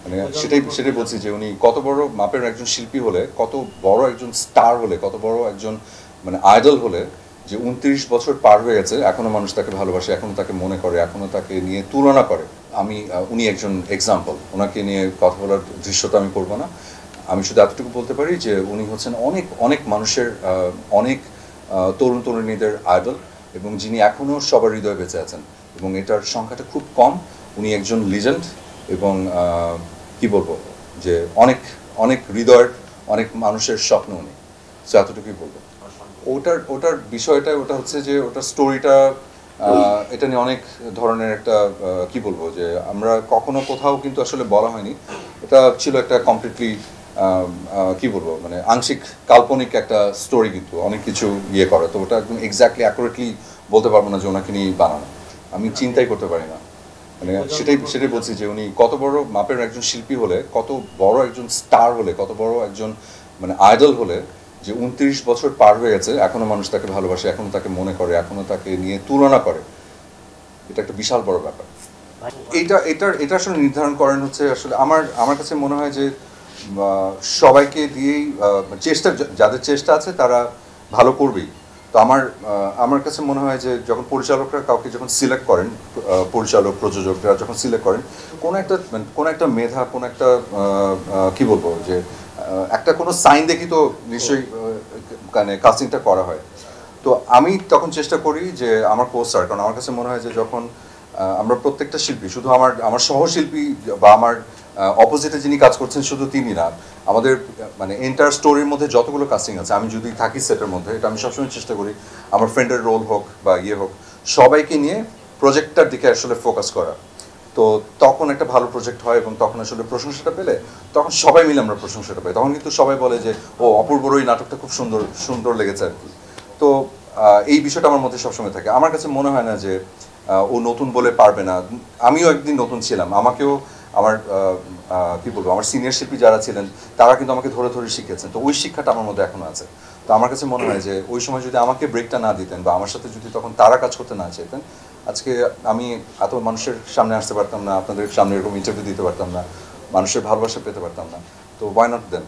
মানে সেটাই বলছি যে উনি কত বড় মাপের একজন শিল্পী হলে, কত বড় একজন স্টার হলে, কত বড় একজন মানে আইডল হলে, যে 29 বছর পার হয়ে গেছে এখনো মানুষ তাকে ভালোবাসে, এখনো তাকে মনে করে, এখনো তাকে নিয়ে তুলনা করে। উনি একজন এক্সাম্পল। ওনাকে নিয়ে কথা বলার দৃশ্যটা আমি করবো না। আমি শুধু এতটুকু বলতে পারি যে উনি হচ্ছেন অনেক অনেক মানুষের, অনেক তরুণ তরুণীদের আইডল, এবং যিনি এখনও সবার হৃদয়ে বেঁচে আছেন, এবং এটার সংখ্যাটা খুব কম। উনি একজন লিজেন্ড, এবং কি বলবো, যে অনেক অনেক হৃদয়ের, অনেক মানুষের স্বপ্ন উনি। সো এতটুকুই বলবো। ওটার বিষয়টা ওটা হচ্ছে যে ওটার স্টোরিটা, এটা নিয়ে অনেক ধরনের একটা কি বলবো, যে আমরা কখনো কোথাও কিন্তু আসলে বলা হয়নি। এটা ছিল একটা কমপ্লিটলি কি বলবো, মানে আংশিক কাল্পনিক একটা স্টোরি, কিন্তু অনেক কিছু ইয়ে করে। তো ওটা একদম এক্স্যাক্টলি অ্যাকুরেটলি বলতে পারবো না যে ওনাকে নিয়ে বানানো। আমি চিন্তাই করতে পারি না। মানে সেটাই বলছি যে উনি কত বড় মাপের একজন শিল্পী হলে, কত বড় একজন স্টার হলে, কত বড় একজন মানে আইডল হলে, যে 29 বছর পার হয়ে গেছে এখনো মানুষ তাকে ভালোবাসে, এখনো তাকে মনে করে, এখনো তাকে নিয়ে তুলনা করে। এটা একটা বিশাল বড় ব্যাপার। এটা আসলে নির্ধারণ করেন হচ্ছে, আসলে আমার কাছে মনে হয় যে সবাইকে দিয়েই চেষ্টা, যাদের চেষ্টা আছে তারা ভালো করবেই। তো আমার কাছে মনে হয় যে যখন পরিচালকরা কাউকে যখন সিলেক্ট করেন, পরিচালক প্রযোজকরা যখন সিলেক্ট করেন, কোনো একটা মেধা, কোনো একটা কি বলবো, যে একটা কোনো সাইন দেখি তো নিশ্চয়ই মানে কাস্টিংটা করা হয়। তো আমি তখন চেষ্টা করি যে আমার কোস্টার, কারণ আমার কাছে মনে হয় যে যখন আমরা প্রত্যেকটা শিল্পী, শুধু আমার সহশিল্পী বা আমার অপোজিটে যিনি কাজ করছেন শুধু তিনি না, আমাদের মানে এন্টার স্টোরির মধ্যে যতগুলো কাস্টিং আছে, আমি যদি থাকি সেটের মধ্যে, এটা আমি সবসময় চেষ্টা করি আমার ফ্রেন্ডের রোল হোক বা ইয়ে হোক, সবাইকে নিয়ে প্রজেক্টটার দিকে আসলে ফোকাস করা। তো তখন একটা ভালো প্রজেক্ট হয়, এবং তখন আসলে প্রশংসাটা পেলে তখন সবাই মিলে আমরা প্রশংসাটা পাই। তখন কিন্তু সবাই বলে যে ও অপূর্বর ওই নাটকটা খুব সুন্দর সুন্দর লেগেছে আর কি। তো এই বিষয়টা আমার মধ্যে সবসময় থাকে। আমার কাছে মনে হয় না যে ও নতুন বলে পারবে না। আমিও একদিন নতুন ছিলাম, আমাকেও আমার কি বলবো, আমার সিনিয়র শিল্পী যারা ছিলেন তারা কিন্তু আমাকে ধরে ধরে শিখেছেন। তো ওই শিক্ষাটা আমার মধ্যে এখনো আছে। তো আমার কাছে মনে হয় যে ওই সময় যদি আমাকে ব্রেকটা না দিতেন, বা আমার সাথে যদি তখন তারা কাজ করতে না চাইতেন, আজকে আমি এত মানুষের সামনে আসতে পারতাম না, আপনাদের সামনে এরকম ইন্টারভিউ দিতে পারতাম না, মানুষের ভালোবাসা পেতে পারতাম না। তো ওয়াই নট দেন।